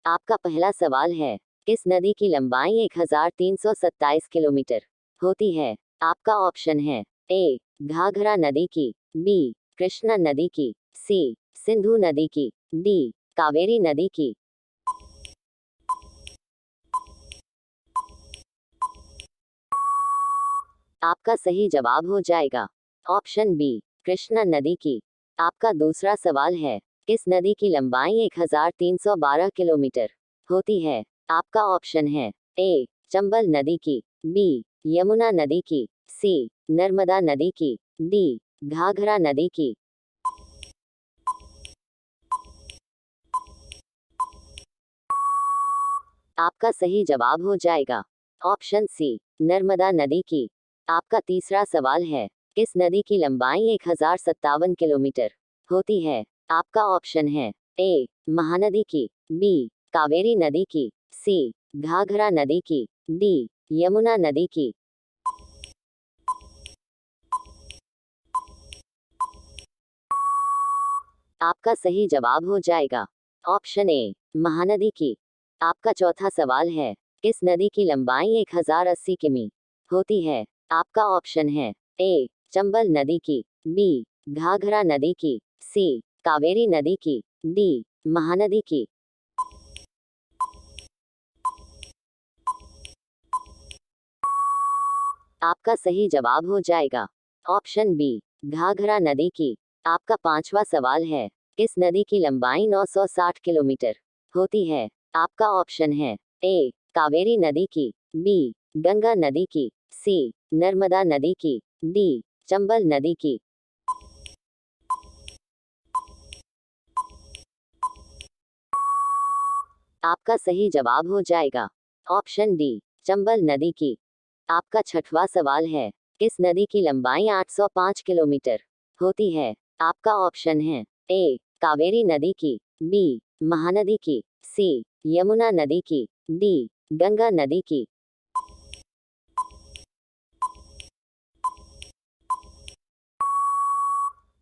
आपका पहला सवाल है, किस नदी की लंबाई 1327 किलोमीटर होती है? आपका ऑप्शन है ए घाघरा नदी की, बी कृष्णा नदी की, सी सिंधु नदी की, डी कावेरी नदी की। आपका सही जवाब हो जाएगा ऑप्शन बी कृष्णा नदी की। आपका दूसरा सवाल है, किस नदी की लंबाई 1312 किलोमीटर होती है? आपका ऑप्शन है ए चंबल नदी की, बी यमुना नदी की, सी नर्मदा नदी की, डी घाघरा नदी की। आपका सही जवाब हो जाएगा ऑप्शन सी नर्मदा नदी की। आपका तीसरा सवाल है, किस नदी की लंबाई 1057 किलोमीटर होती है? आपका ऑप्शन है ए महानदी की, बी कावेरी नदी की, सी घाघरा नदी की, डी यमुना नदी की। आपका सही जवाब हो जाएगा ऑप्शन ए महानदी की। आपका चौथा सवाल है, किस नदी की लंबाई 1080 किमी होती है? आपका ऑप्शन है ए चंबल नदी की, बी घाघरा नदी की, सी कावेरी नदी की, डी महानदी की। आपका सही जवाब हो जाएगा ऑप्शन बी घाघरा नदी की। आपका पांचवा सवाल है, किस नदी की लंबाई 960 किलोमीटर होती है? आपका ऑप्शन है ए कावेरी नदी की, बी गंगा नदी की, सी नर्मदा नदी की, डी चंबल नदी की। आपका सही जवाब हो जाएगा ऑप्शन डी चंबल नदी की। आपका छठवां सवाल है, किस नदी की लंबाई 805 किलोमीटर होती है? आपका ऑप्शन है ए कावेरी नदी की, बी महानदी की, सी यमुना नदी की, डी गंगा नदी की।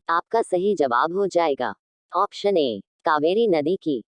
आपका सही जवाब हो जाएगा ऑप्शन ए कावेरी नदी की।